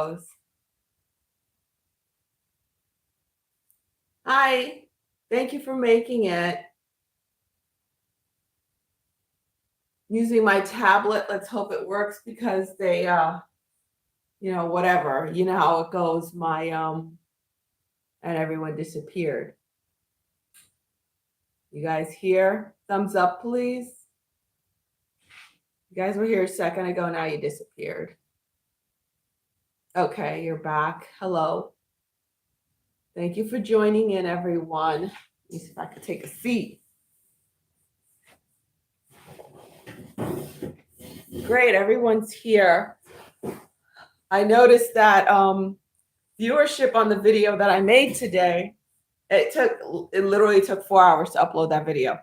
goes. Hi, thank you for making it. Using my tablet, let's hope it works because they, whatever, you know how it goes. And everyone disappeared. You guys here? Thumbs up, please. You guys were here a second ago, now you disappeared. Okay, you're back. Hello. Thank you for joining in, everyone. Let me see if I could take a seat. Great, everyone's here. I noticed that viewership on the video that I made today, it literally took 4 hours to upload that video.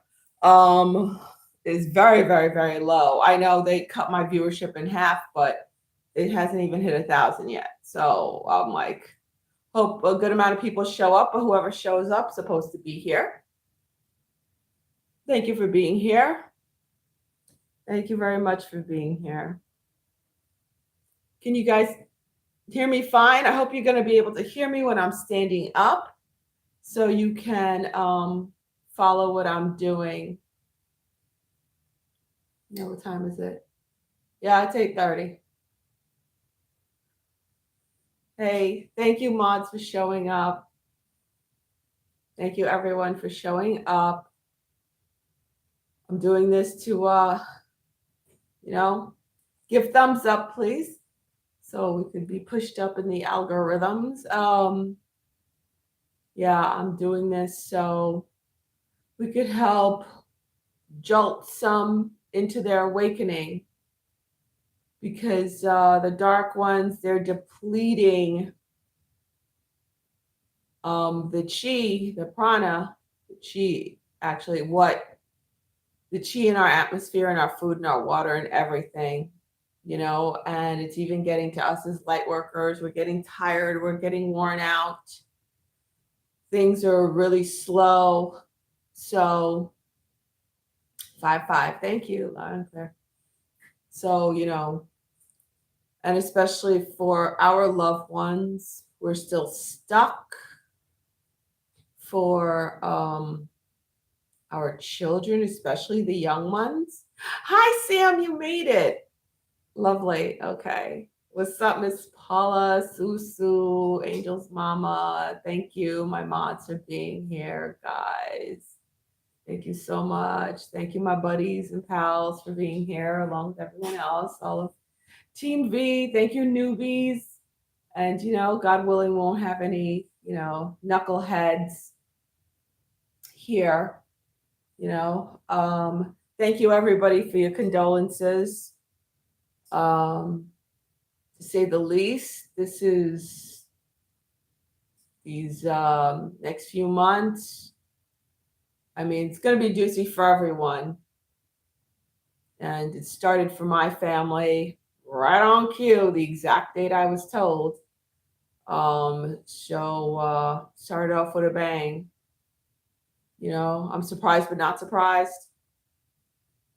Is very, very, very low. I know they cut my viewership in half, but it hasn't even hit 1,000 yet. So I'm like, hope a good amount of people show up, but whoever shows up is supposed to be here. Thank you for being here. Thank you very much for being here. Can you guys hear me fine? I hope you're going to be able to hear me when I'm standing up so you can follow what I'm doing. You know, what time is it? Yeah, it's 8:30. Hey, thank you, mods, for showing up. Thank you, everyone, for showing up. I'm doing this to, give thumbs up, please, so we can be pushed up in the algorithms. Yeah, I'm doing this so we could help jolt some into their awakening, because the dark ones, they're depleting the chi, the prana, the chi, actually, the chi in our atmosphere and our food and our water and everything, and it's even getting to us as light workers. We're getting tired, we're getting worn out. Things are really slow. So 5-5, thank you, loud and clear. So, and especially for our loved ones, we're still stuck. For our children, especially the young ones. Hi, Sam, you made it. Lovely. Okay. What's up, Miss Paula, Susu, Angel's Mama? Thank you, my mods, for being here, guys. Thank you so much. Thank you, my buddies and pals, for being here, along with everyone else, all of Team V. Thank you, newbies. And, God willing, won't have any, knuckleheads here. Thank you, everybody, for your condolences. To say the least, these next few months, I mean, it's going to be juicy for everyone. And it started for my family right on cue, the exact date I was told. So started off with a bang. I'm surprised but not surprised.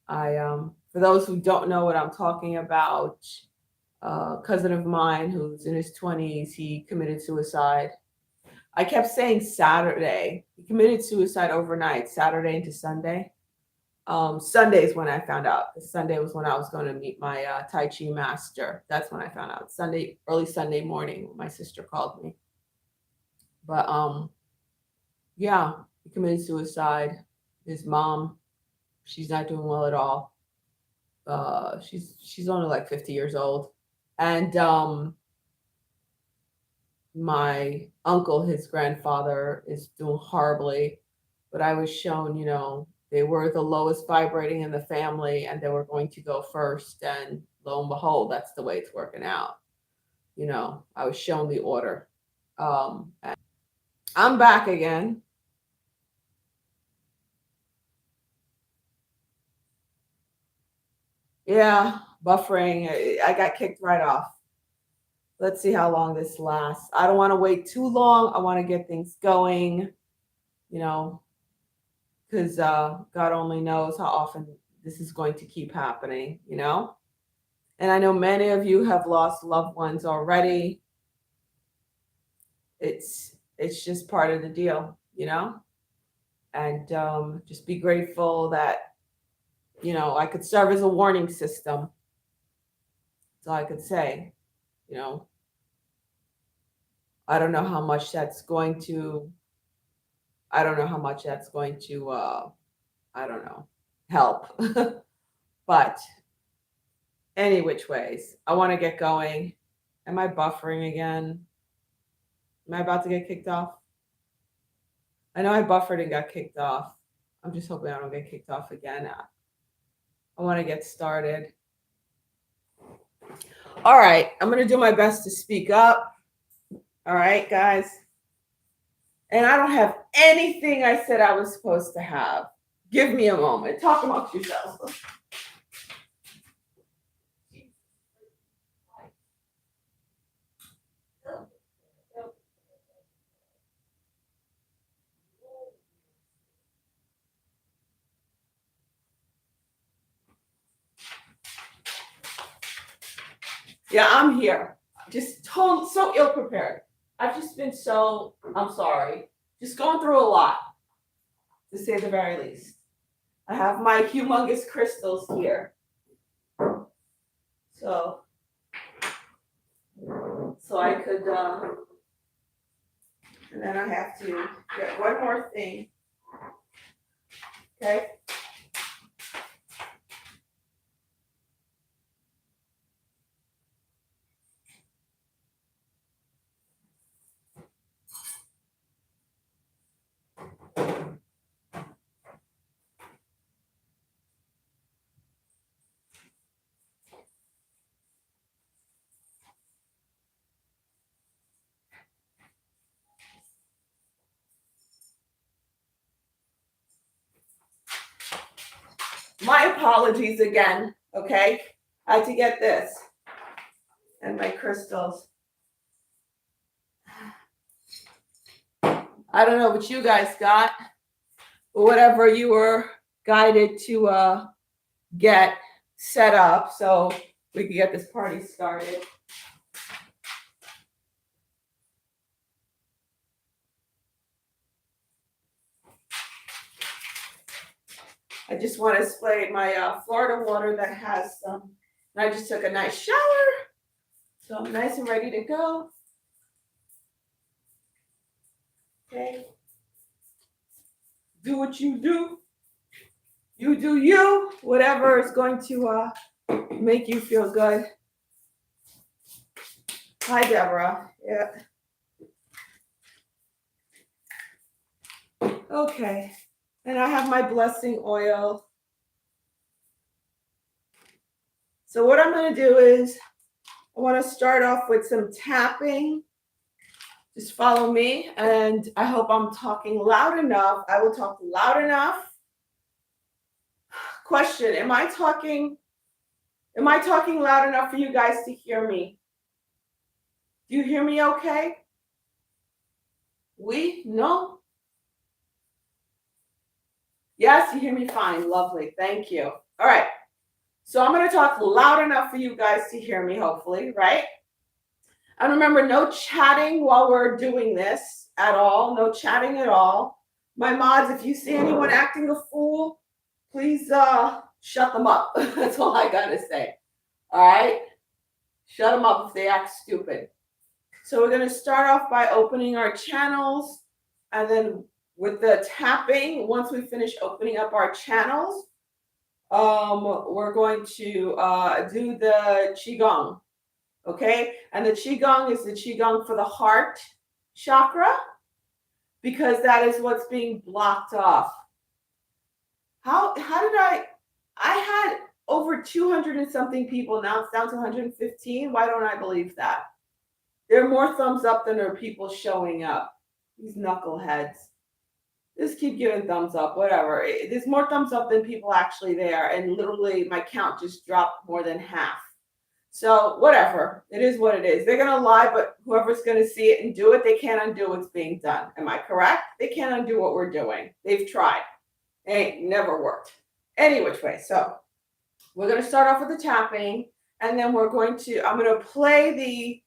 For those who don't know what I'm talking about, a cousin of mine who's in his 20s, he committed suicide. I kept saying Saturday. He committed suicide overnight, Saturday into Sunday. Sunday is when I found out. Sunday was when I was going to meet my Tai Chi master. That's when I found out. Sunday, early Sunday morning, my sister called me. But yeah, he committed suicide. His mom, she's not doing well at all. She's only like 50 years old. And my uncle, his grandfather, is doing horribly. But I was shown, they were the lowest vibrating in the family and they were going to go first. And lo and behold, that's the way it's working out. I was shown the order. And I'm back again. Yeah, buffering. I got kicked right off. Let's see how long this lasts. I don't want to wait too long. I want to get things going, because God only knows how often this is going to keep happening, And I know many of you have lost loved ones already. it's just part of the deal, you know? And just be grateful that, you know, I could serve as a warning system. That's all I could say, you know. I don't know how much that's going to, I don't know how much that's going to, I don't know, help. But any which ways, I want to get going. Am I buffering again? Am I about to get kicked off? I know I buffered and got kicked off. I'm just hoping I don't get kicked off again. I want to get started. All right, I'm going to do my best to speak up. All right, guys. And I don't have anything I said I was supposed to have. Give me a moment. Talk amongst yourselves. Yeah, I'm here. Just so ill prepared. I've just been so, I'm sorry, just going through a lot, to say the very least. I have my humongous crystals here. So I could, and then I have to get one more thing. Okay. My apologies again, okay? I had to get this and my crystals. I don't know what you guys got, but whatever you were guided to get set up so we can get this party started. I just want to spray my Florida water that has some. I just took a nice shower, so I'm nice and ready to go. Okay. Do what you do. You do you. Whatever is going to make you feel good. Hi, Deborah. Yeah. Okay. And I have my blessing oil. So what I'm going to do is I want to start off with some tapping. Just follow me, and I hope I'm talking loud enough. I will talk loud enough. Question, am I talking loud enough for you guys to hear me? Do you hear me okay? No? Yes, you hear me fine. Lovely. Thank you. All right. So I'm going to talk loud enough for you guys to hear me, hopefully, right? And remember, no chatting while we're doing this at all. No chatting at all. My mods, if you see anyone acting a fool, please shut them up. That's all I got to say. All right? Shut them up if they act stupid. So we're going to start off by opening our channels, and then with the tapping, once we finish opening up our channels, we're going to do the Qigong, okay? And the Qigong is the Qigong for the heart chakra, because that is what's being blocked off. How did I had over 200 and something people, now it's down to 115. Why don't I believe that? There are more thumbs up than there are people showing up. These knuckleheads. Just keep giving thumbs up, whatever. There's more thumbs up than people actually there. And literally my count just dropped more than half. So whatever. It is what it is. They're going to lie, but whoever's going to see it and do it, they can't undo what's being done. Am I correct? They can't undo what we're doing. They've tried. It ain't never worked. Any which way. So we're going to start off with the tapping. And then I'm going to play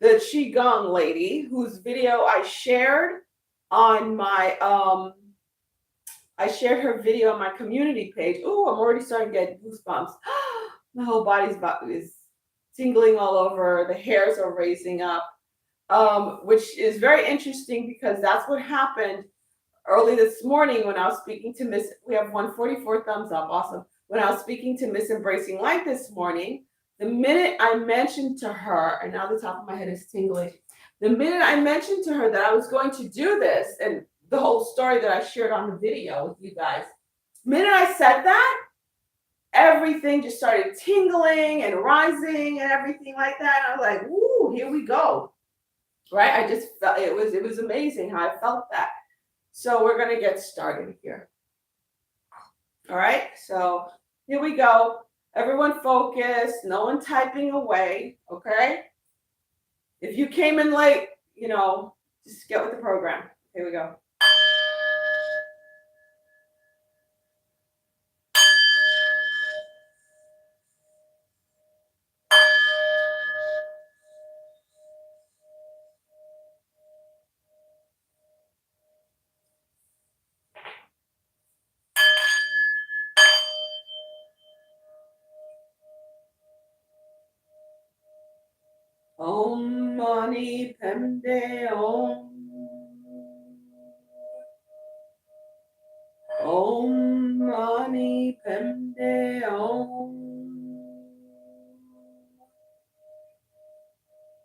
the Qigong lady whose video I shared on my I shared her video on my community page. Oh, I'm already starting to get goosebumps. My whole body's is tingling all over. The hairs are raising up, which is very interesting because that's what happened early this morning when I was speaking to Miss. We have 144 thumbs up. Awesome. When I was speaking to Miss Embracing Light this morning, the minute I mentioned to her, and now the top of my head is tingling. The minute I mentioned to her that I was going to do this, and the whole story that I shared on the video with you guys, the minute I said that, everything just started tingling and rising and everything like that. I was like, "Woo, here we go!" Right? I just felt it was amazing how I felt that. So we're gonna get started here. All right. So here we go. Everyone focus. No one typing away. Okay. If you came in late, just get with the program. Here we go. Om Mani Padme Om. Om Mani Padme Om.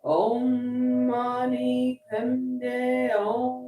Om Mani Padme Om.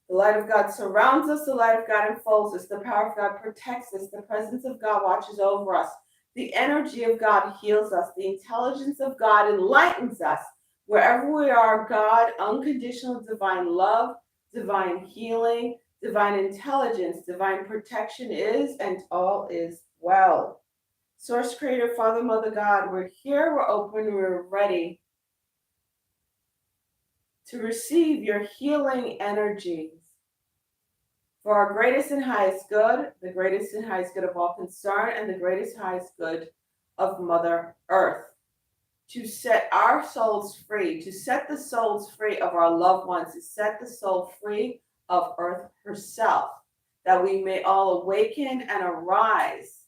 The light of God surrounds us. The light of God enfolds us. The power of God protects us. The presence of God watches over us. The energy of God heals us. The intelligence of God enlightens us. Wherever we are, God, unconditional divine love, divine healing, divine intelligence, divine protection is, and all is well. Source Creator, Father, Mother, God, we're here, we're open, we're ready to receive your healing energies for our greatest and highest good, the greatest and highest good of all concern, and the greatest and highest good of Mother Earth. To set our souls free, to set the souls free of our loved ones, to set the soul free of Earth herself, that we may all awaken and arise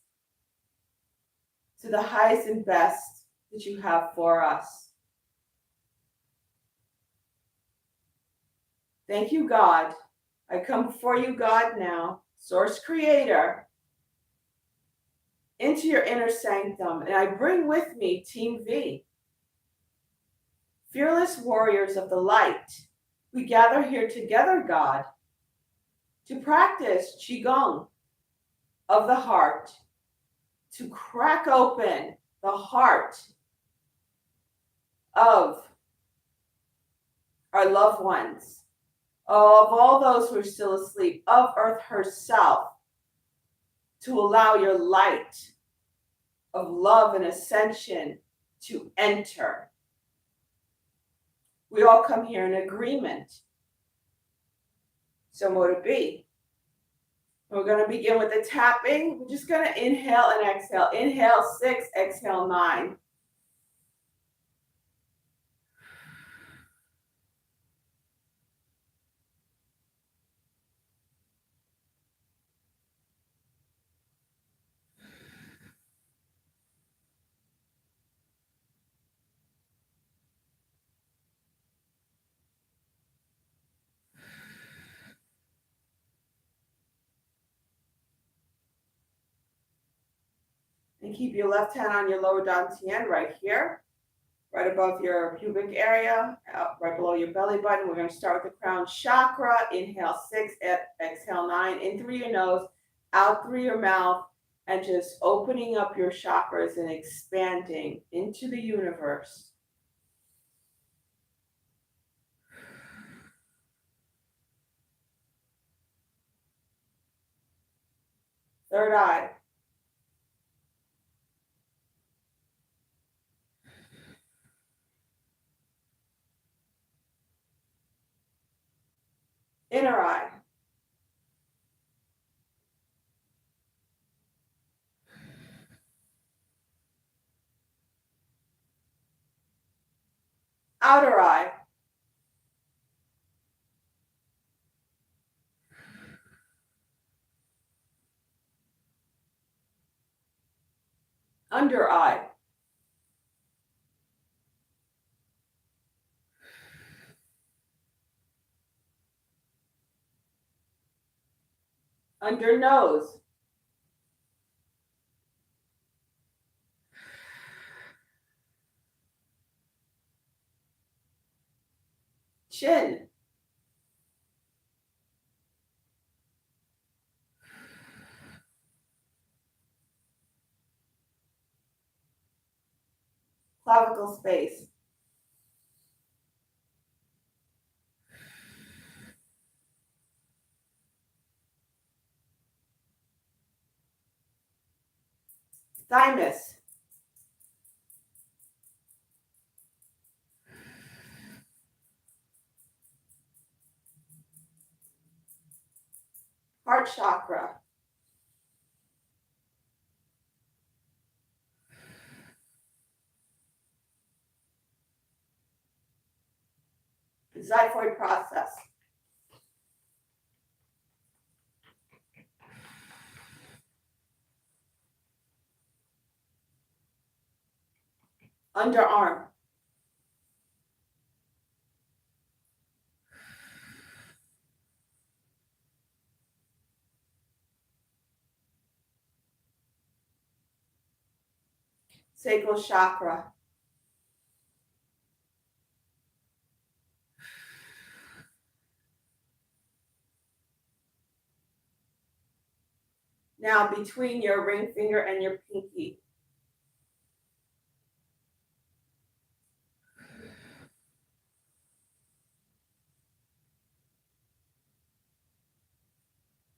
to the highest and best that you have for us. Thank you, God. I come before you, God, now, Source Creator, into your inner sanctum, and I bring with me Team V, fearless warriors of the light. We gather here together, God, to practice Qigong of the heart, to crack open the heart of our loved ones, of all those who are still asleep, of Earth herself, to allow your light of love and ascension to enter. We all come here in agreement. So mote it be. We're going to begin with the tapping. We're just going to inhale and exhale. Inhale 6, exhale 9. And keep your left hand on your lower dantian right here, right above your pubic area, right below your belly button. We're going to start with the crown chakra. Inhale 6, exhale 9, in through your nose, out through your mouth, and just opening up your chakras and expanding into the universe. Third eye. Inner eye. Outer eye. Under eye. Under nose. Chin. Clavicle space. Thymus. Heart chakra. Xiphoid process. Underarm. Sacral chakra. Now between your ring finger and your pinky.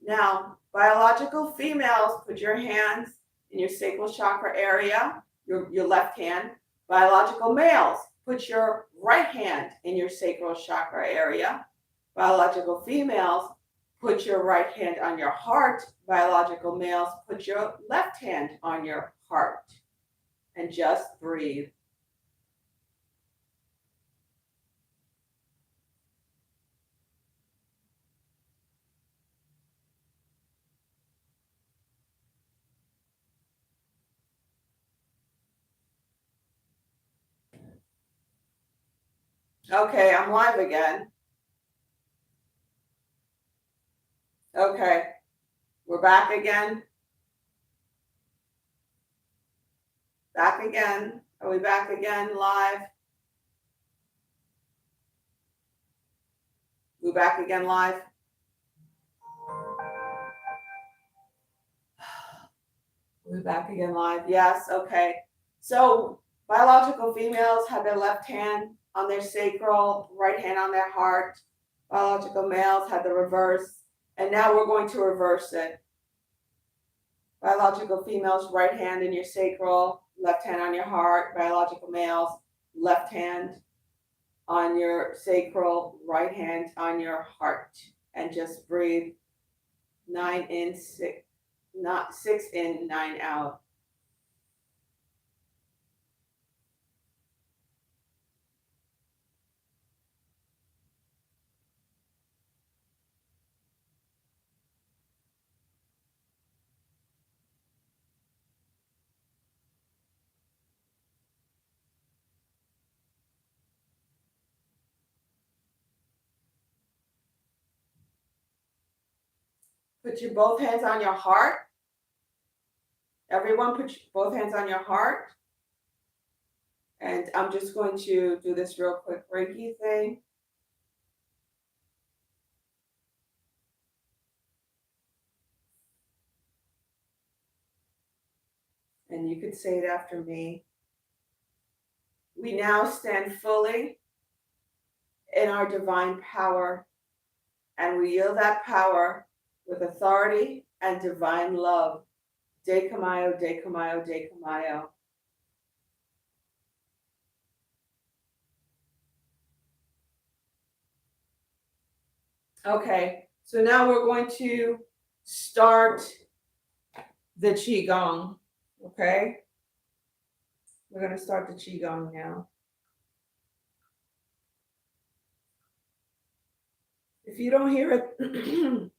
Now, biological females, put your hands in your sacral chakra area, your left hand. Biological males, put your right hand in your sacral chakra area. Biological females, put your right hand on your heart. Biological males, put your left hand on your heart. And just breathe. Okay, I'm live again. Okay, we're back again. Back again. Are we back again live? We're back again live. We're back again live. Yes, okay. So biological females have their left hand on their sacral, right hand on their heart. Biological males have the reverse. And now we're going to reverse it. Biological females, right hand in your sacral, left hand on your heart. Biological males, left hand on your sacral, right hand on your heart. And just breathe 9 in, 6, not 6 in, 9 out. Put your both hands on your heart. Everyone put both hands on your heart. And I'm just going to do this real quick Reiki thing. And you could say it after me. We now stand fully in our divine power, and we yield that power with authority and divine love. Dekamayo, Dekamayo, Dekamayo. Okay, so now we're going to start the Qigong, okay? We're going to start the Qigong now. If you don't hear it,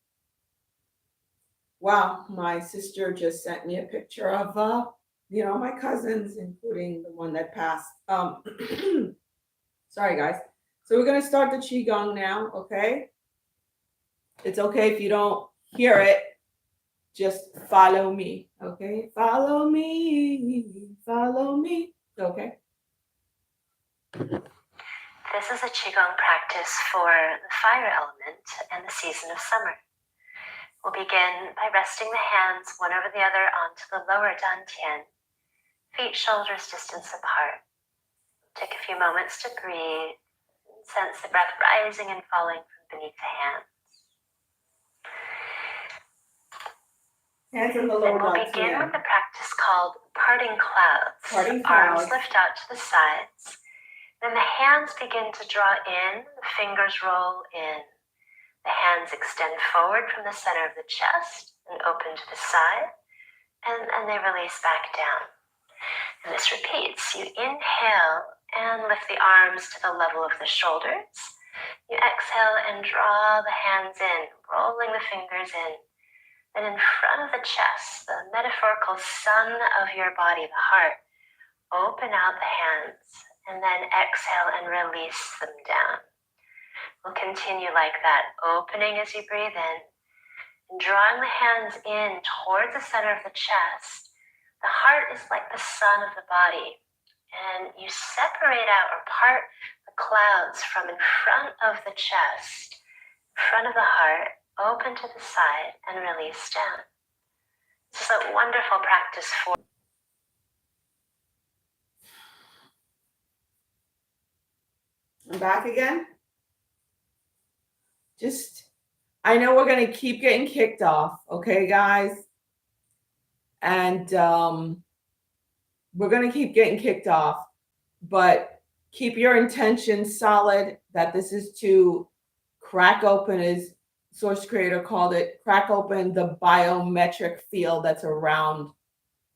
wow, my sister just sent me a picture of, my cousins, including the one that passed. Sorry, guys. So we're going to start the Qigong now, okay? It's okay if you don't hear it. Just follow me, okay? Follow me, okay? This is a Qigong practice for the fire element and the season of summer. We'll begin by resting the hands one over the other onto the lower dantian, feet shoulders distance apart. Take a few moments to breathe and sense the breath rising and falling from beneath the hands. Hands in the lower We'll begin with a practice called parting clouds. Arms lift out to the sides. Then the hands begin to draw in, the fingers roll in. The hands extend forward from the center of the chest and open to the side, and they release back down. And this repeats. You inhale and lift the arms to the level of the shoulders. You exhale and draw the hands in, rolling the fingers in. And in front of the chest, the metaphorical sun of your body, the heart, open out the hands and then exhale and release them down. We'll continue like that, opening as you breathe in and drawing the hands in towards the center of the chest. The heart is like the sun of the body, and you separate out or part the clouds from in front of the chest, in front of the heart, open to the side and release down. This is a wonderful practice for I'm back again. I know we're going to keep getting kicked off, okay, guys? And we're going to keep getting kicked off, but keep your intention solid that this is to crack open, as Source Creator called it, crack open the biometric field that's around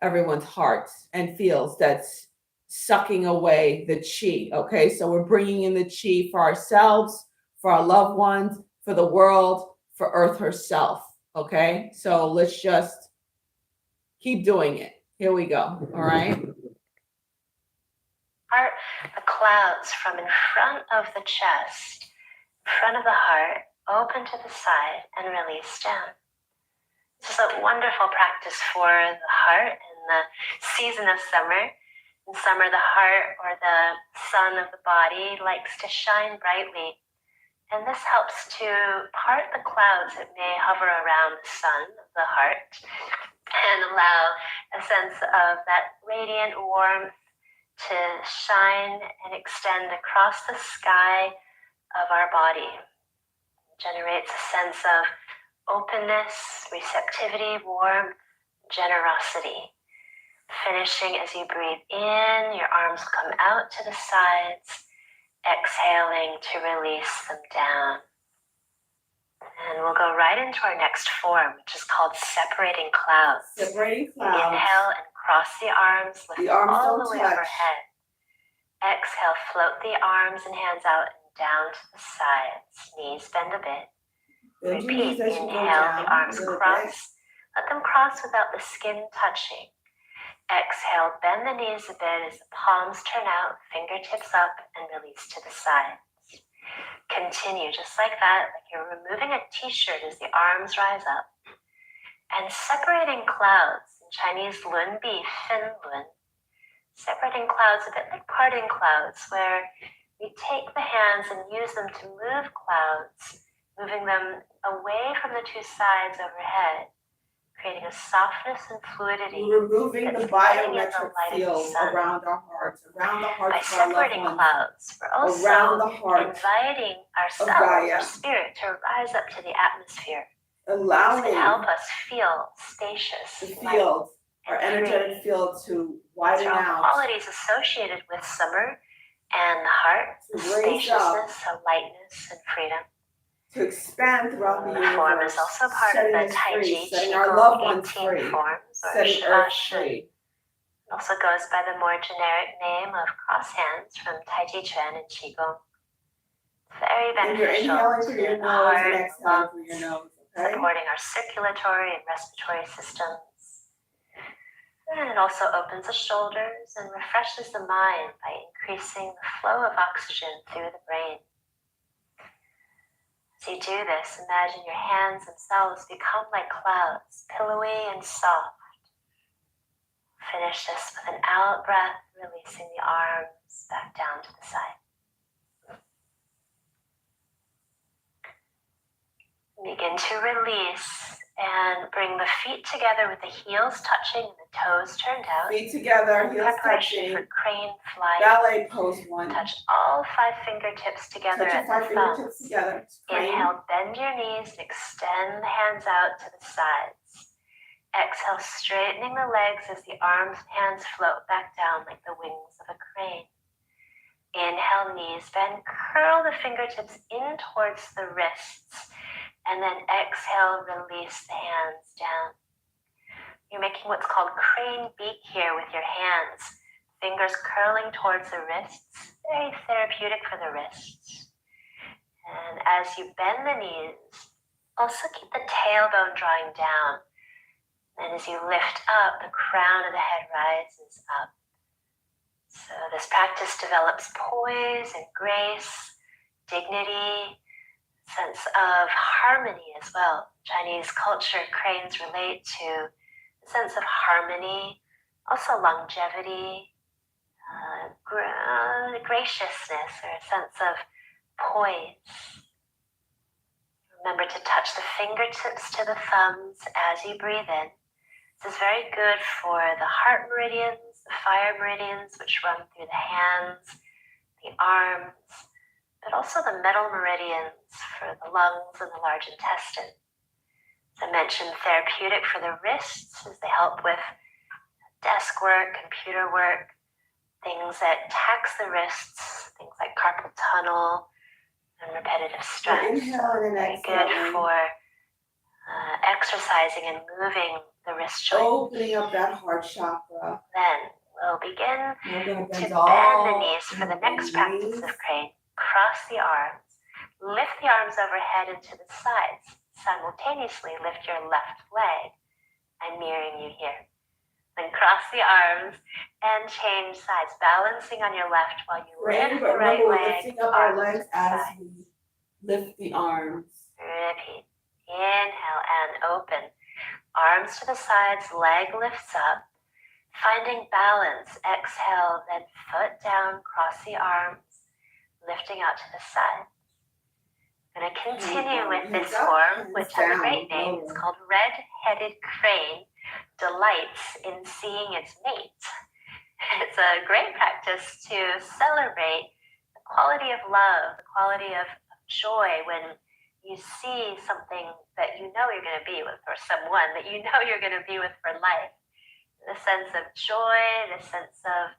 everyone's hearts and feels that's sucking away the chi, okay? So we're bringing in the chi for ourselves, for our loved ones, for the world, for Earth herself, okay? So let's just keep doing it. Here we go, all right? Part the clouds from in front of the chest, in front of the heart, open to the side and release down. This is a wonderful practice for the heart in the season of summer. In summer, the heart or the sun of the body likes to shine brightly. And this helps to part the clouds that may hover around the sun of the heart and allow a sense of that radiant warmth to shine and extend across the sky of our body. It generates a sense of openness, receptivity, warmth, generosity. Finishing as you breathe in, your arms come out to the sides, exhaling to release them down. And we'll go right into our next form, which is called separating clouds. Separating clouds. Inhale and cross the arms, lift The arms all don't the way touch. overhead. Exhale, float the arms and hands out and down to the sides. Knees bend a bit. Bend your Repeat. knees as you go Inhale, down the arms a little cross. bit. Let them cross without the skin touching. Exhale, bend the knees a bit as the palms turn out, fingertips up, and release to the sides. Continue just like that, like you're removing a t-shirt as the arms rise up. And separating clouds, in Chinese, lun bi, fin lun. Separating clouds, a bit like parting clouds, where we take the hands and use them to move clouds, moving them away from the two sides overhead, creating a softness and fluidity. We're removing the biometric field around our hearts of our loved ones. By separating clouds, we're also around the heart inviting ourselves, our spirit, to rise up to the atmosphere. This allowing can help us feel spacious, the light, field, our and energetic free. field to These widen are all out, qualities associated with summer and the heart, to the raise up, spaciousness, so lightness and freedom. to expand throughout the The form universe, is also part of setting the us Tai free, Chi setting our loved Qigong ones 18 free, forms, or setting Earth Shavasana. free. It also goes by the more generic name of cross hands from Tai Chi Chuan and Qigong. Very And you're beneficial inhaling to through your the nose heart and and exhaling through lungs, your nose, okay? supporting our circulatory and respiratory systems. And it also opens the shoulders and refreshes the mind by increasing the flow of oxygen through the brain. As you do this, imagine your hands themselves become like clouds, pillowy and soft. Finish this with an out breath, releasing the arms back down to the side. Begin to release and bring the feet together with the heels touching and the toes turned out. Feet together, heels Preparation touching. for crane flight. Ballet pose one. Touch all 5 fingertips together Touch your at 5 the fingertips thumbs. together. Crane. Inhale, bend your knees and extend the hands out to the sides. Exhale, straightening the legs as the arms and hands float back down like the wings of a crane. Inhale, knees bend, curl the fingertips in towards the wrists, and then exhale, release the hands down. You're making what's called crane beak here with your hands. Fingers curling towards the wrists, very therapeutic for the wrists. And as you bend the knees, also keep the tailbone drawing down. And as you lift up, the crown of the head rises up. So this practice develops poise and grace, dignity, sense of harmony as well. Chinese culture, cranes relate to a sense of harmony, also longevity, graciousness, or a sense of poise. Remember to touch the fingertips to the thumbs as you breathe in. This is very good for the heart meridians, the fire meridians, which run through the hands, the arms, but also the metal meridians for the lungs and the large intestine. As I mentioned, therapeutic for the wrists as they help with desk work, computer work, things that tax the wrists, things like carpal tunnel and repetitive stress. Very good for exercising and moving the wrist joint. Opening up that heart chakra. Then we'll begin to bend the knees for the next practice of crane. Cross the arms, lift the arms overhead and to the sides. Simultaneously lift your left leg. I'm mirroring you here. Then cross the arms and change sides, balancing on your left while you lift the right leg. Lifting up our legs as we lift the arms. Repeat. Inhale and open. Arms to the sides, leg lifts up. Finding balance, exhale, then foot down, cross the arms, lifting out to the side. I'm going to continue with this form, which has a great name. It's called Red-Headed Crane, delights in seeing its mate. It's a great practice to celebrate the quality of love, the quality of joy when you see something that you know you're going to be with, or someone that you know you're going to be with for life. The sense of joy, the sense of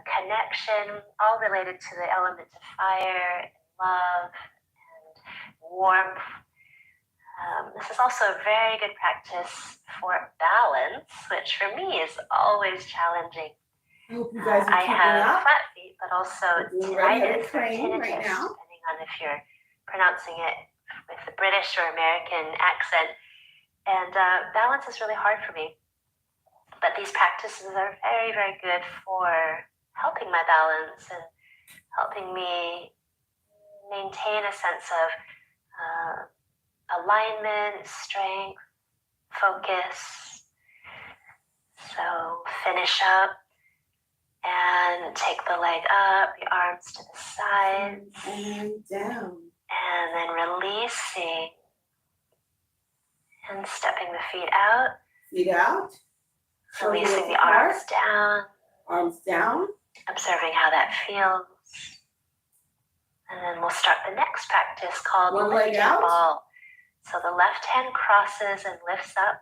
connection, all related to the element of fire and love and warmth. This is also a very good practice for balance, which for me is always challenging. I have flat feet, but also tinnitus or tinnitus, right now, depending on if you're pronouncing it with the British or American accent. And balance is really hard for me. But these practices are very, very good for helping my balance and helping me maintain a sense of alignment, strength, focus. So finish up and take the leg up, the arms to the sides. And down. And then releasing and stepping the feet out. Feet out. Releasing the arms down. Arms down. Observing how that feels. And then we'll start the next practice called one lifting leg out. ball. So the left hand crosses and lifts up,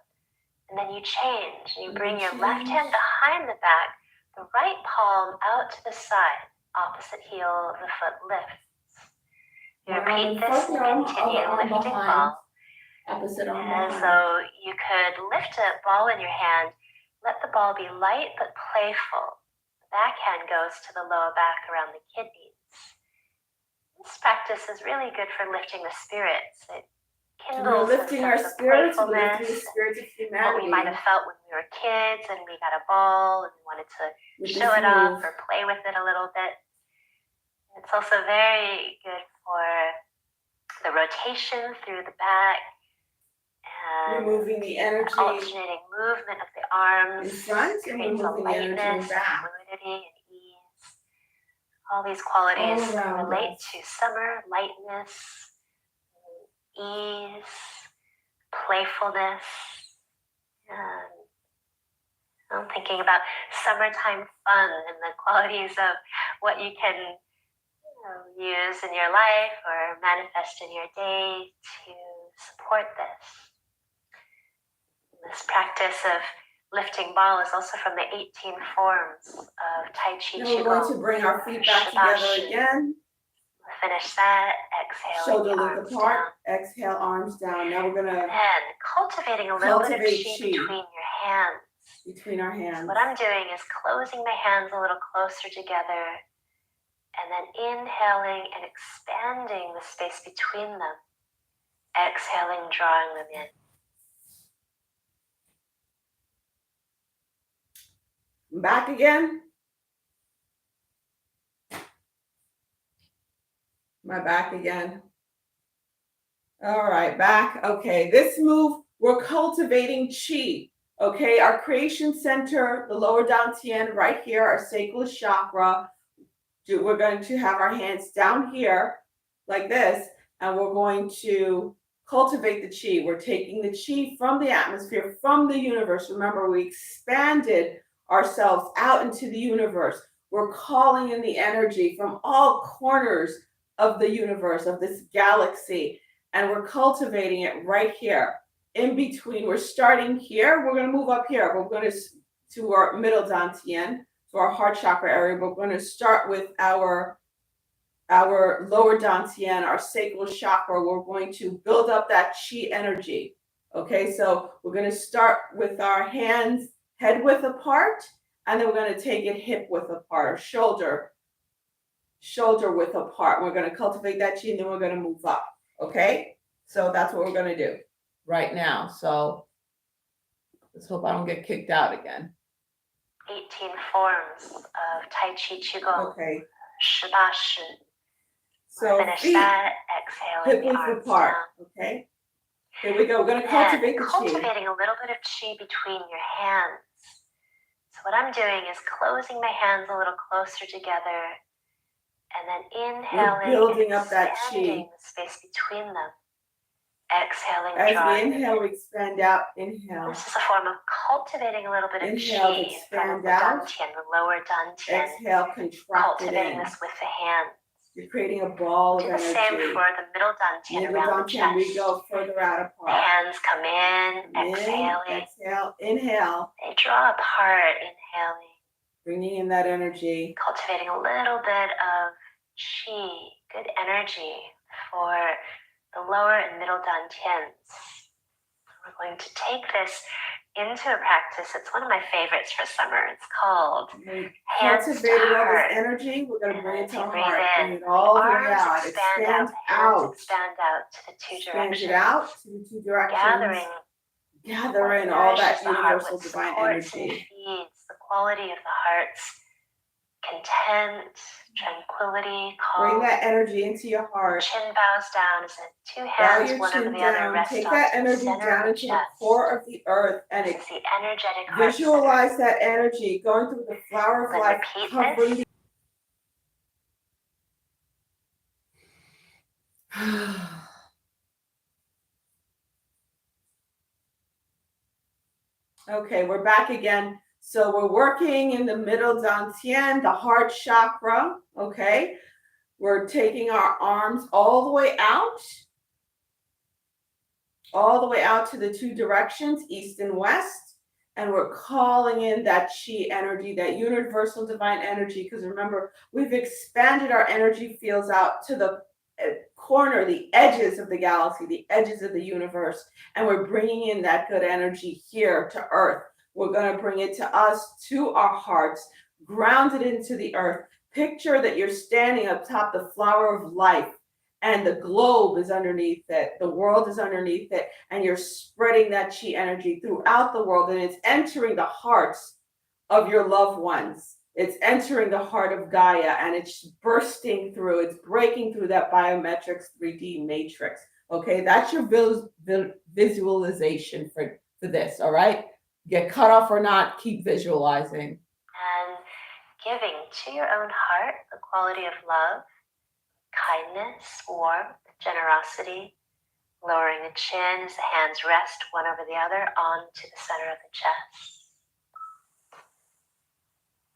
and then you change. You bring your left hand behind the back, the right palm out to the side, opposite heel of the foot lifts. You repeat this and continue lifting ball. Opposite arm As behind. though you could lift a ball in your hand, let the ball be light but playful. The back hand goes to the lower back around the kidneys. This practice is really good for lifting the spirits. It kindles We're lifting our spirits, we're lifting the spirits of humanity. What we might have felt when we were kids and we got a ball and we wanted to show it off or play with it a little bit. It's also very good for the rotation through the back and removing the energy, alternating movement of the arms in front, and creates a lightness, fluidity, and ease. All these qualities relate to summer, lightness, ease, playfulness. I'm thinking about summertime fun and the qualities of what you can use in your life or manifest in your day to support this. This practice of lifting ball is also from the 18 forms of Tai Chi Qigong. We're going to bring our feet back together again. Finish that. Exhale. Shoulder width apart. Exhale, arms down. Now we're going to. And cultivating a little bit of Qi between your hands. Between our hands. So what I'm doing is closing my hands a little closer together and then inhaling and expanding the space between them. Exhaling, drawing them in. Back again. My back again. All right, back. Okay, this move, we're cultivating Qi. Okay, our creation center, the lower dantian right here, our sacral chakra. We're going to have our hands down here like this, and we're going to cultivate the Qi. We're taking the Qi from the atmosphere, from the universe. Remember, we expanded ourselves out into the universe. We're calling in the energy from all corners of the universe, of this galaxy, and we're cultivating it right here. In between, we're starting here. We're going to move up here. We're going to our middle dantian, to our heart chakra area. We're going to start with our lower dantian, our sacral chakra. We're going to build up that Qi energy. Okay, so we're going to start with our hands head width apart, and then we're going to take it hip width apart, or shoulder width apart. We're going to cultivate that Qi, and then we're going to move up. Okay, so that's what we're going to do right now. So let's hope I don't get kicked out again. 18 forms of Tai Chi Qigong. Okay. 18式. So finish feet, that. Exhale. hip width apart. Down. Okay. Here we go. We're going to cultivate the Qi. Cultivating a little bit of Qi between your hands. So what I'm doing is closing my hands a little closer together, and then inhaling, building up that Qi. The space between them. Exhaling, as drawing. We inhale, we expand out. Inhale. This is a form of cultivating a little bit of inhale, Qi expand from the out. dantian, the lower dantian. Exhale, contract cultivating this with the hands. You're creating a ball of energy. Do the same for the middle dantian around the chest. We go further out apart. Hands come in, exhaling. Exhale, inhale. They draw apart, inhaling. Bringing in that energy. Cultivating a little bit of Qi, good energy for the lower and middle dantians. We're going to take this into a practice. It's one of my favorites for summer. It's called hands to heart. This energy, we're going to bring it to our breathe heart. In. Bring it all the way Arms out. Expand out. Hands expand out to the two directions. Expand it out to the two directions. Gather in all that universal divine energy. Feeds the quality of the heart's content, tranquility, calm. Bring that energy into your heart. Chin bows down as the two hands, one over the other, rest Take on that the energy center down of the into the chest. core of the earth and This is the energetic heart visualize center. that energy going through the flower of Then life, repeat covering this. Okay, we're back again. So we're working in the middle dantian, the heart chakra, okay? We're taking our arms all the way out. all the way out to the two directions, east and west. And we're calling in that chi energy, that universal divine energy. Because remember, we've expanded our energy fields out to the corner, the edges of the galaxy, the edges of the universe. And we're bringing in that good energy here to Earth. We're going to bring it to us, to our hearts, ground it into the earth. Picture that you're standing atop the flower of life, and the globe is underneath it, the world is underneath it, and you're spreading that chi energy throughout the world, and it's entering the hearts of your loved ones. It's entering the heart of Gaia, and it's bursting through, it's breaking through that biometrics 3D matrix. Okay, that's your visualization for this, all right? Get cut off or not, keep visualizing. And giving to your own heart the quality of love, kindness, warmth, generosity, lowering the chin as the hands rest one over the other onto the center of the chest.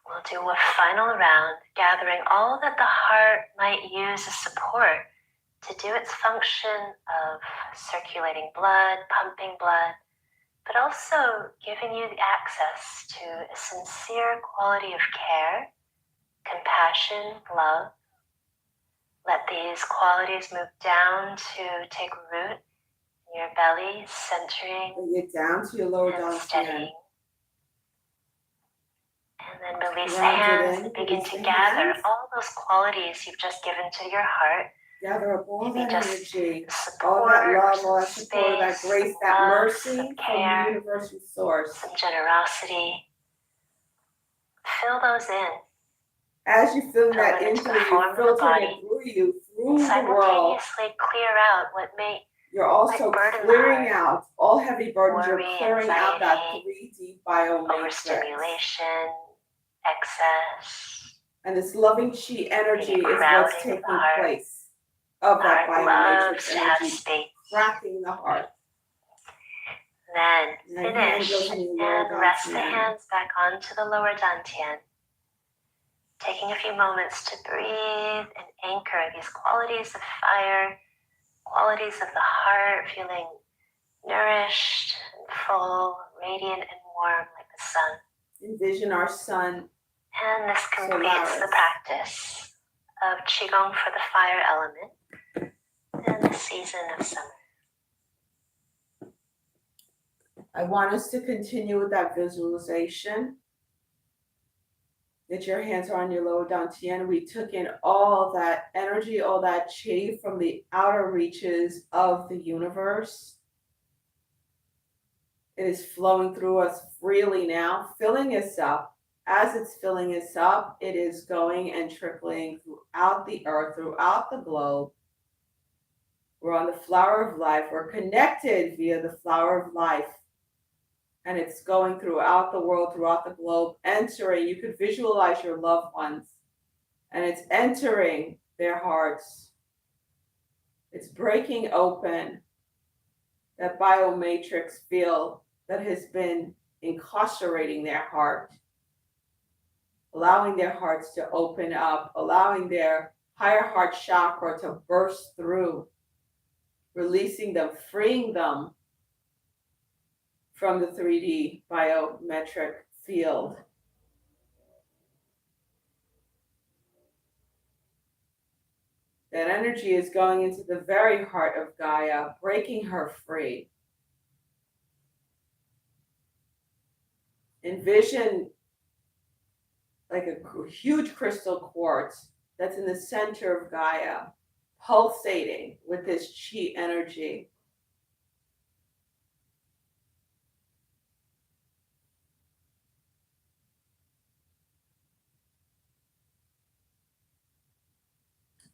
We'll do a final round, gathering all that the heart might use as support to do its function of circulating blood, pumping blood, but also giving you the access to a sincere quality of care, compassion, love. Let these qualities move down to take root in your belly, centering. Bring it down to your lower dantian. And then release the hands and begin to gather all those qualities you've just given to your heart. Gather up all that energy, support, all that love, all that support, space, that grace, that love, mercy from the universal source. Some generosity. Fill those in. As you fill that into you, you're filtering it through you, through the world. Simultaneously clear out what may. You're also clearing out all heavy burdens. You're clearing out that 3D biomatrix. Overstimulation, excess. And this loving chi energy is what's taking place of that biomatrix energy, cracking the heart. Then finish and rest the hands back onto the lower dantian. Taking a few moments to breathe and anchor these qualities of fire, qualities of the heart, feeling nourished and full, radiant and warm like the sun. Envision our sun. And this completes the practice of Qigong for the fire element and the season of summer. I want us to continue with that visualization. That your hands are on your lower dantian. We took in all that energy, all that chi from the outer reaches of the universe. It is flowing through us freely now, filling us up. As it's filling us up, it is going and trickling throughout the earth, throughout the globe. We're on the flower of life. We're connected via the flower of life. And it's going throughout the world, throughout the globe, entering. You could visualize your loved ones. And it's entering their hearts. It's breaking open that biomatrix field that has been incarcerating their heart. Allowing their hearts to open up, allowing their higher heart chakra to burst through, releasing them, freeing them from the 3D biometric field. That energy is going into the very heart of Gaia, breaking her free. Envision like a huge crystal quartz that's in the center of Gaia, pulsating with this chi energy.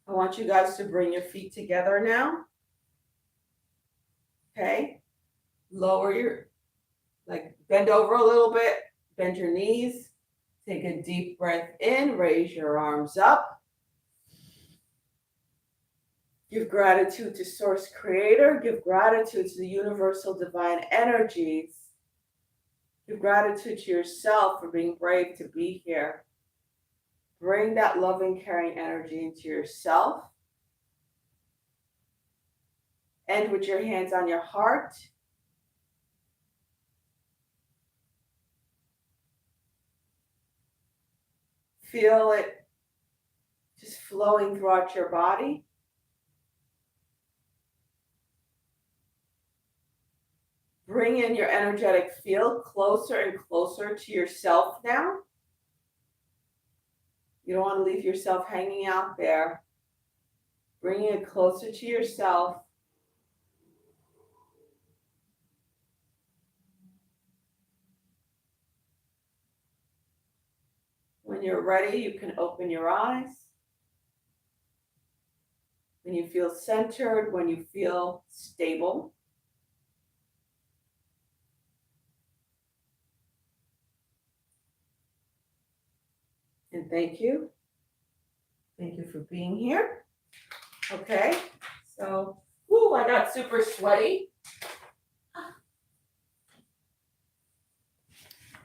I want you guys to bring your feet together now. Okay. Lower bend over a little bit, bend your knees. Take a deep breath in, raise your arms up. Give gratitude to Source Creator. Give gratitude to the universal divine energies. Give gratitude to yourself for being brave to be here. Bring that loving, caring energy into yourself. End with your hands on your heart. Feel it just flowing throughout your body. Bring in your energetic field closer and closer to yourself now. You don't want to leave yourself hanging out there. Bringing it closer to yourself. When you're ready, you can open your eyes. When you feel centered, when you feel stable. And thank you. Thank you for being here. Okay, so, I got super sweaty.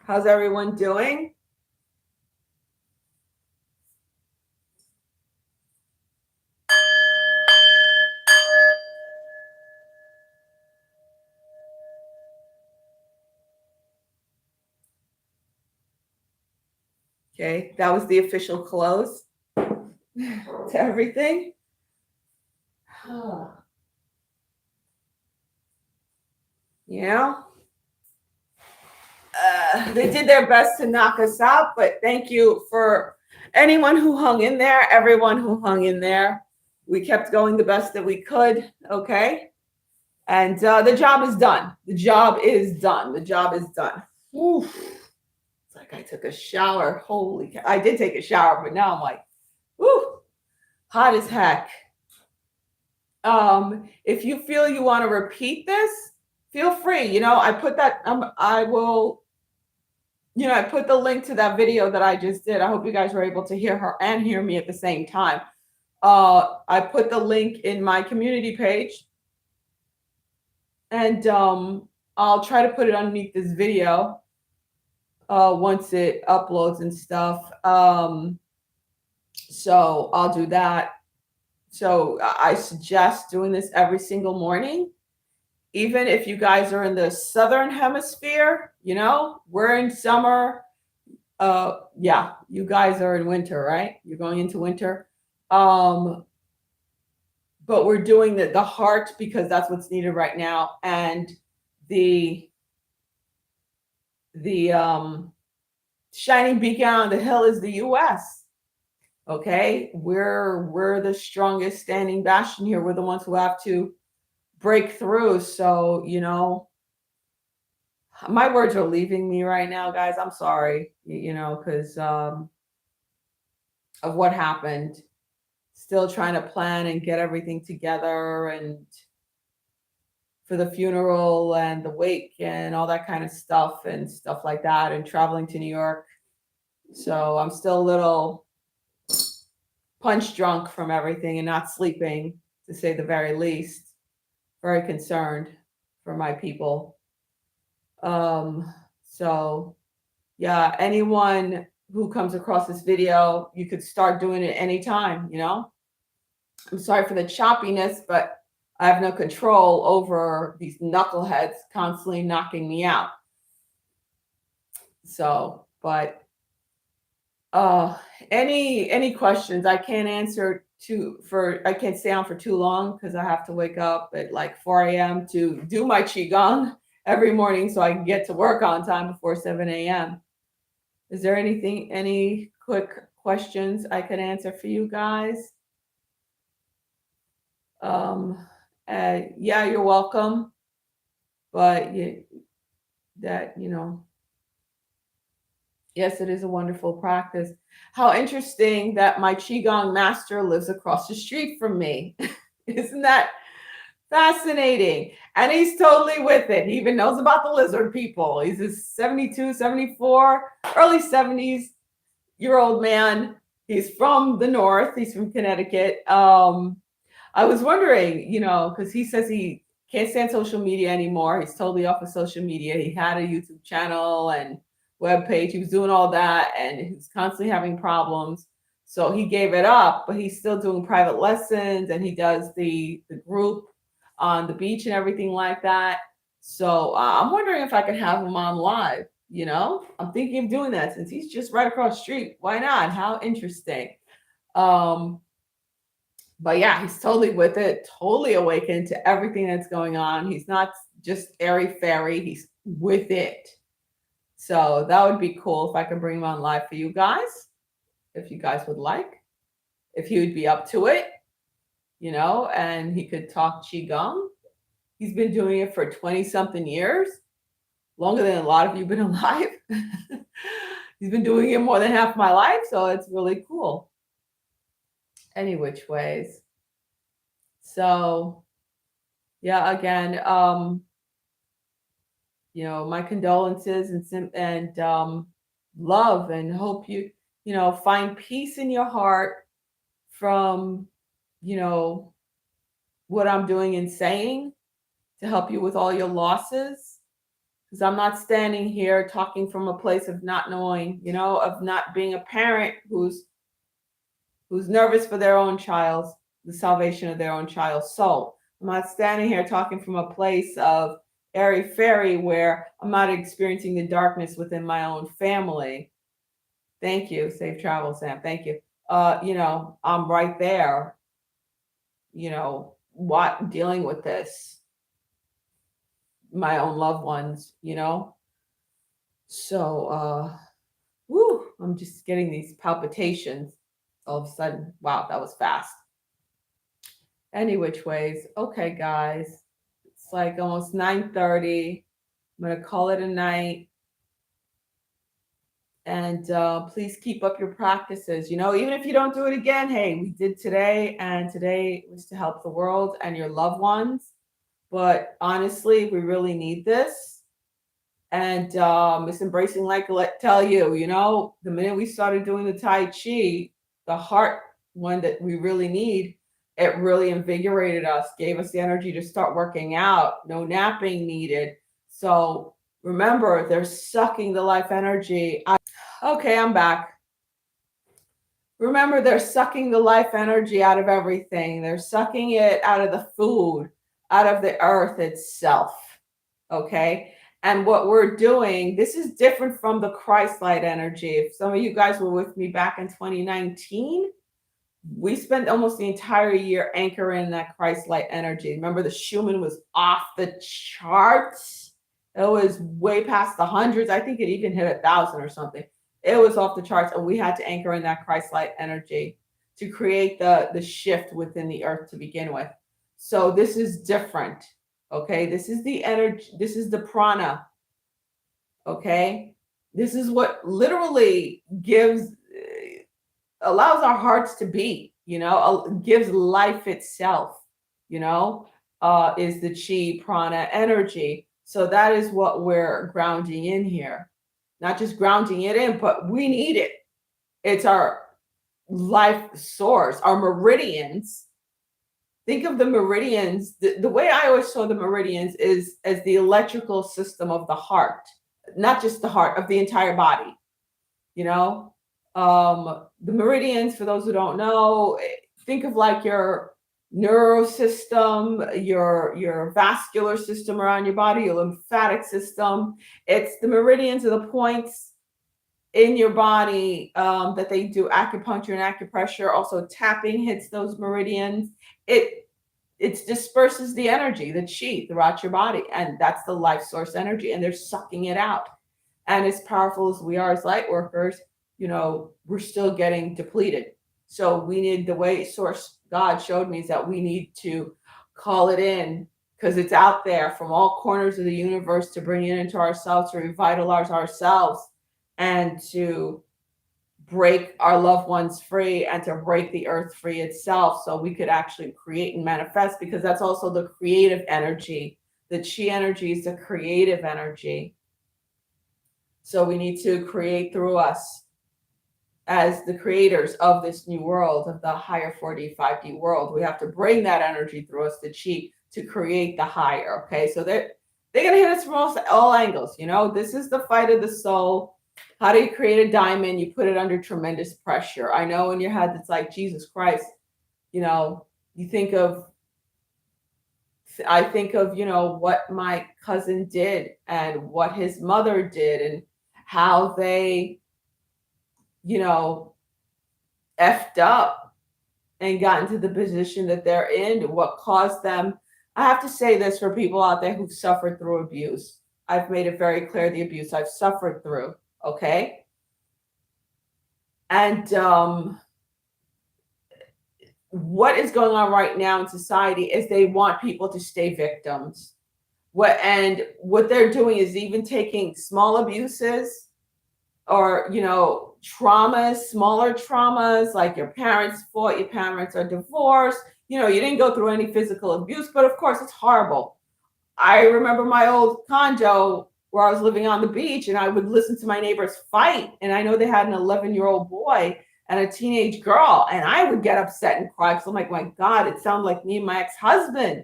How's everyone doing? Okay, that was the official close to everything. They did their best to knock us out, but thank you for anyone who hung in there, everyone who hung in there. We kept going the best that we could, okay? And the job is done. The job is done. The job is done. Oof. It's like I took a shower. Holy cow. I did take a shower, but now I'm like, ooh, hot as heck. If you feel you want to repeat this, feel free. I put that, I will, I put the link to that video that I just did. I hope you guys were able to hear her and hear me at the same time. I put the link in my community page, and I'll try to put it underneath this video once it uploads and stuff. So I'll do that. So I suggest doing this every single morning. Even if you guys are in the southern hemisphere, we're in summer. Yeah, you guys are in winter, right? You're going into winter. But we're doing the heart because that's what's needed right now. And the shining beacon on the hill is the US. Okay, we're the strongest standing bastion here. We're the ones who have to break through. So, my words are leaving me right now, guys. I'm sorry, because of what happened. Still trying to plan and get everything together, and for the funeral and the wake and all that kind of stuff and stuff like that, and traveling to New York. So I'm still a little punch drunk from everything and not sleeping, to say the very least. Very concerned for my people. So yeah, anyone who comes across this video, you could start doing it anytime, I'm sorry for the choppiness, but I have no control over these knuckleheads constantly knocking me out. So, but any questions? I can't answer I can't stay on for too long because I have to wake up at like 4 a.m. to do my Qigong every morning so I can get to work on time before 7 a.m. Is there any quick questions I could answer for you guys? Yeah, you're welcome. But yes, it is a wonderful practice. How interesting that my Qigong master lives across the street from me. Isn't that fascinating? And he's totally with it. He even knows about the lizard people. He's a 72, 74, early 70s-year-old man. He's from the north. He's from Connecticut. I was wondering, because he says he can't stand social media anymore. He's totally off of social media. He had a YouTube channel and webpage. He was doing all that, and he was constantly having problems. So he gave it up, but he's still doing private lessons, and he does the group on the beach and everything like that. So I'm wondering if I could have him on live. I'm thinking of doing that since he's just right across the street. Why not? How interesting. But yeah, he's totally with it, totally awakened to everything that's going on. He's not just airy fairy, he's with it. So that would be cool if I could bring him on live for you guys, if you guys would like, if he would be up to it, and he could talk Qigong. He's been doing it for 20 something years, longer than a lot of you have been alive. He's been doing it more than half my life, so it's really cool. Any which ways. So yeah, again, my condolences and love, and hope you find peace in your heart from what I'm doing and saying to help you with all your losses, because I'm not standing here talking from a place of not knowing, of not being a parent who's nervous for their own child's, the salvation of their own child's soul. I'm not standing here talking from a place of airy fairy where I'm not experiencing the darkness within my own family. Thank you. Safe travel, Sam. Thank you. I'm right there, dealing with this, my own loved ones, So, I'm just getting these palpitations all of a sudden. Wow, that was fast. Any which ways. Okay, guys. It's like almost 9:30. I'm going to call it a night. And please keep up your practices. Even if you don't do it again, hey, we did today, and today was to help the world and your loved ones. But honestly, we really need this. And it's embracing, like I tell you, the minute we started doing the Tai Chi, the heart one that we really need, it really invigorated us, gave us the energy to start working out. No napping needed. So remember, they're sucking the life energy. Okay, I'm back. Remember, they're sucking the life energy out of everything. They're sucking it out of the food, out of the earth itself. Okay. And what we're doing, this is different from the Christ light energy. If some of you guys were with me back in 2019, we spent almost the entire year anchoring that Christ light energy. Remember, the Schumann was off the charts. It was way past the hundreds. I think it even hit 1,000 or something. It was off the charts, and we had to anchor in that Christ light energy to create the shift within the earth to begin with. So this is different. Okay, this is the energy, this is the prana. Okay, this is what literally allows our hearts to beat, gives life itself, is the chi, prana, energy. So that is what we're grounding in here. Not just grounding it in, but we need it. It's our life source, our meridians. Think of the meridians. The way I always saw the meridians is as the electrical system of the heart, not just the heart, of the entire body. The meridians, for those who don't know, think of like your neural system, your vascular system around your body, your lymphatic system. It's the meridians are the points in your body that they do acupuncture and acupressure. Also, tapping hits those meridians. It disperses the energy, the chi throughout your body, and that's the life source energy, and they're sucking it out. And as powerful as we are as light workers, we're still getting depleted. So we need, the way source God showed me, is that we need to call it in, because it's out there from all corners of the universe, to bring it into ourselves, to revitalize ourselves, and to break our loved ones free, and to break the earth free itself, so we could actually create and manifest, because that's also the creative energy. The chi energy is the creative energy. So we need to create through us as the creators of this new world, of the higher 4D, 5D world. We have to bring that energy through us, the chi, to create the higher. Okay, so they're going to hit us from all angles. This is the fight of the soul. How do you create a diamond? You put it under tremendous pressure. I know in your head it's like, Jesus Christ, you think of I think of, what my cousin did and what his mother did and how they, effed up and got into the position that they're in, what caused them. I have to say this for people out there who've suffered through abuse. I've made it very clear the abuse I've suffered through. Okay. And what is going on right now in society is they want people to stay victims. What they're doing is even taking small abuses or traumas, smaller traumas, like your parents fought, your parents are divorced, you didn't go through any physical abuse, but of course it's horrible. I remember my old condo where I was living on the beach, and I would listen to my neighbors fight, and I know they had an 11-year-old boy and a teenage girl, and I would get upset and cry because I'm like, my God, it sounded like me and my ex-husband,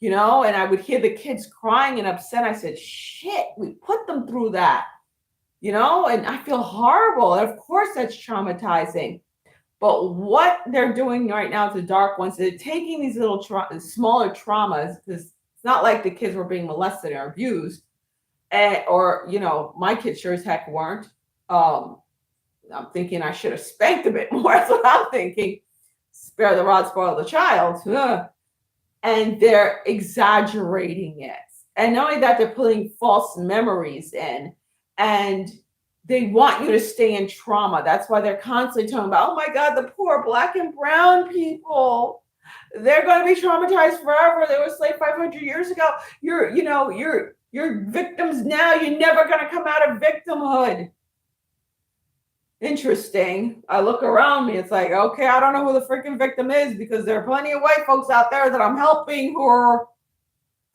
and I would hear the kids crying and upset. I said, shit, we put them through that, and I feel horrible. And of course that's traumatizing. But what they're doing right now to dark ones, they're taking these little smaller traumas, because it's not like the kids were being molested or abused, or my kids sure as heck weren't. I'm thinking I should have spanked a bit more. That's what I'm thinking. Spare the rod, spoil the child. Ugh. And they're exaggerating it. And not only that, they're putting false memories in, and they want you to stay in trauma. That's why they're constantly talking about, oh my God, the poor Black and brown people. They're going to be traumatized forever. They were enslaved 500 years ago. You're victims now. You're never going to come out of victimhood. Interesting. I look around me. It's like, okay, I don't know who the freaking victim is, because there are plenty of white folks out there that I'm helping who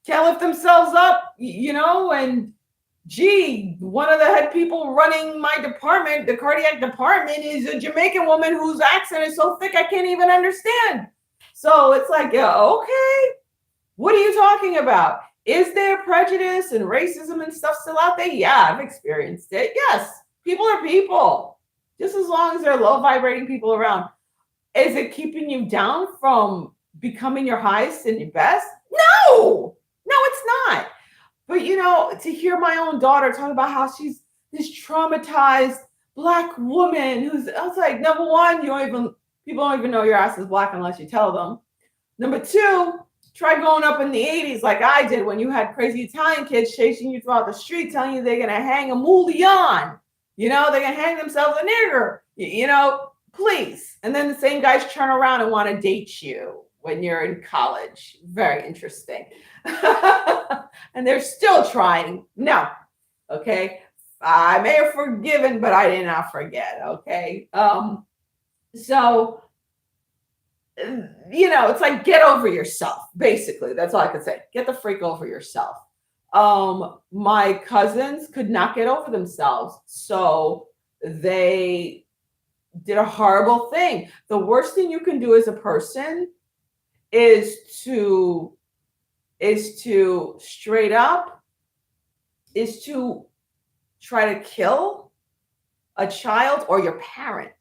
can't lift themselves up, and gee, one of the head people running my department, the cardiac department, is a Jamaican woman whose accent is so thick I can't even understand. So it's like, yeah, okay, what are you talking about? Is there prejudice and racism and stuff still out there? Yeah, I've experienced it. Yes, people are people. Just as long as they're low vibrating people around. Is it keeping you down from becoming your highest and your best? No, it's not. But to hear my own daughter talk about how she's this traumatized Black woman I was like, number one, people don't even know your ass is Black unless you tell them. Number two, try growing up in the 80s like I did, when you had crazy Italian kids chasing you throughout the street, telling you they're gonna hang a mullion. They're gonna hang themselves a nigger. Please. And then the same guys turn around and want to date you when you're in college. Very interesting. And they're still trying. No. Okay. I may have forgiven, but I did not forget. Okay. So, it's like, get over yourself. Basically, that's all I could say. Get the freak over yourself. My cousins could not get over themselves. So they did a horrible thing. The worst thing you can do as a person is to straight up is to try to kill a child or your parent.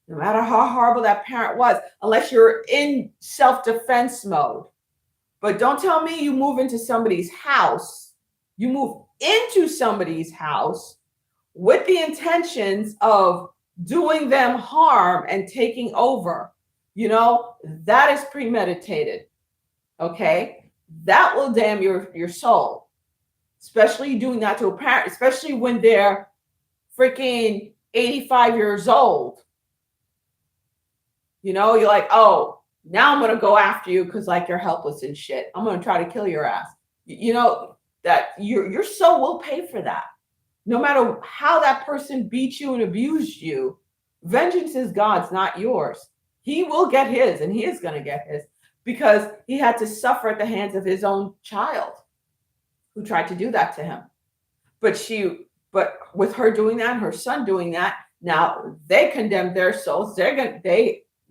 No matter how horrible that parent was, unless you're in self-defense mode. But don't tell me you move into somebody's house. You move into somebody's house with the intentions of doing them harm and taking over. That is premeditated. Okay? That will damn your soul. Especially doing that to a parent, especially when they're freaking 85 years old. You're like, oh, now I'm going to go after you because like you're helpless and shit. I'm going to try to kill your ass. That your soul will pay for that. No matter how that person beat you and abused you, vengeance is God's, not yours. He will get his, and he is going to get his, because he had to suffer at the hands of his own child who tried to do that to him. But with her doing that, her son doing that, now they condemn their souls.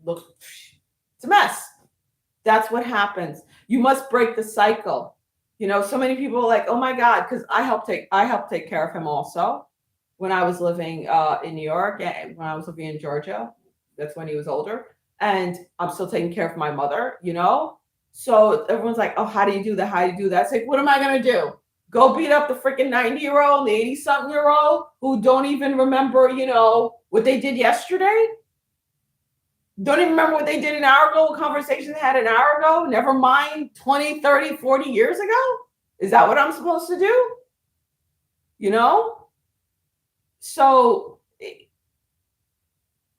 Look, it's a mess. That's what happens. You must break the cycle. So many people are like, oh my God, because I helped take care of him also when I was living in New York, and when I was living in Georgia. That's when he was older. And I'm still taking care of my mother, So everyone's like, oh, how do you do that? How do you do that? It's like, what am I going to do? Go beat up the freaking 90-year-old, the 80-something-year-old who don't even remember, what they did yesterday? Don't even remember what they did an hour ago, what conversation they had an hour ago? Never mind 20, 30, 40 years ago? Is that what I'm supposed to do? So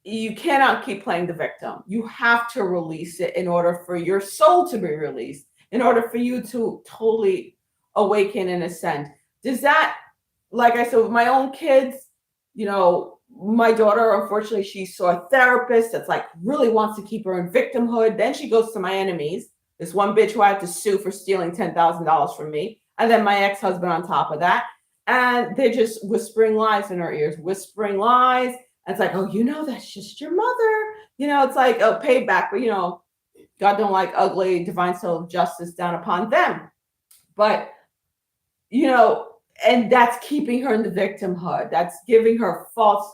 you cannot keep playing the victim. You have to release it in order for your soul to be released, in order for you to totally awaken and ascend. Does that, like I said, with my own kids, my daughter, unfortunately, she saw a therapist that's like really wants to keep her in victimhood. Then she goes to my enemies. This one bitch who I had to sue for stealing $10,000 from me. And then my ex-husband on top of that. And they're just whispering lies in her ears, whispering lies. And it's like, oh, that's just your mother. It's like, oh, payback. But, God don't like ugly, divine soul of justice down upon them. But, and that's keeping her in the victimhood. That's giving her false.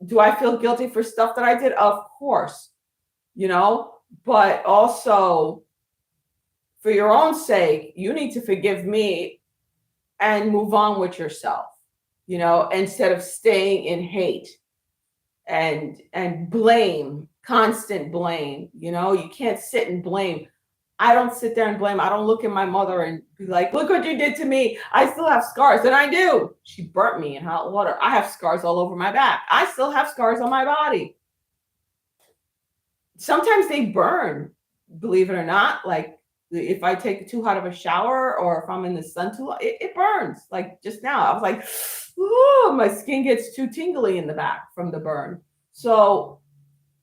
Do I feel guilty for stuff that I did? Of course, but also for your own sake, you need to forgive me and move on with yourself, instead of staying in hate and blame, constant blame. You can't sit and blame. I don't sit there and blame. I don't look at my mother and be like, look what you did to me. I still have scars. And I do. She burnt me in hot water. I have scars all over my back. I still have scars on my body. Sometimes they burn, believe it or not. Like if I take too hot of a shower or if I'm in the sun too long, it burns. Like just now, I was like, ooh, my skin gets too tingly in the back from the burn. So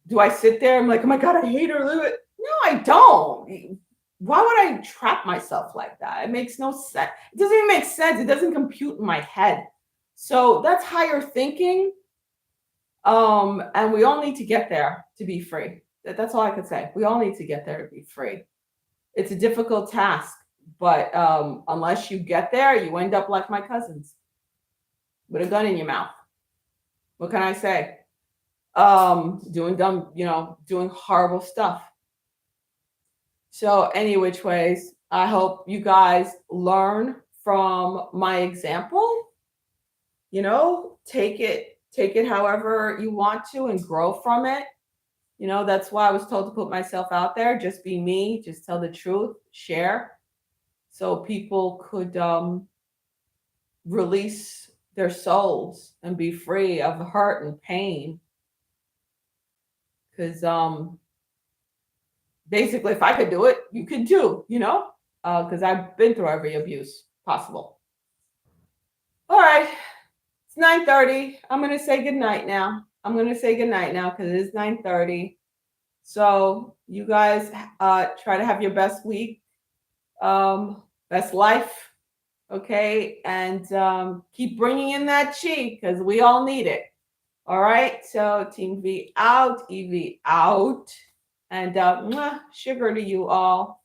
do I sit there? I'm like, oh my God, I hate her. No, I don't. Why would I trap myself like that? It makes no sense. It doesn't even make sense. It doesn't compute in my head. So that's higher thinking. And we all need to get there to be free. That's all I could say. We all need to get there to be free. It's a difficult task, but unless you get there, you end up like my cousins with a gun in your mouth. What can I say? Doing dumb, doing horrible stuff. So any which ways, I hope you guys learn from my example. Take it however you want to and grow from it. That's why I was told to put myself out there. Just be me, just tell the truth, share, so people could release their souls and be free of the hurt and pain. Because basically, if I could do it, you could too, because I've been through every abuse possible. All right, it's 9:30. I'm going to say goodnight now. Because it is 9:30. So you guys try to have your best week, best life, okay? And keep bringing in that chi because we all need it. All right, so Team V out, EV out. And sugar to you all.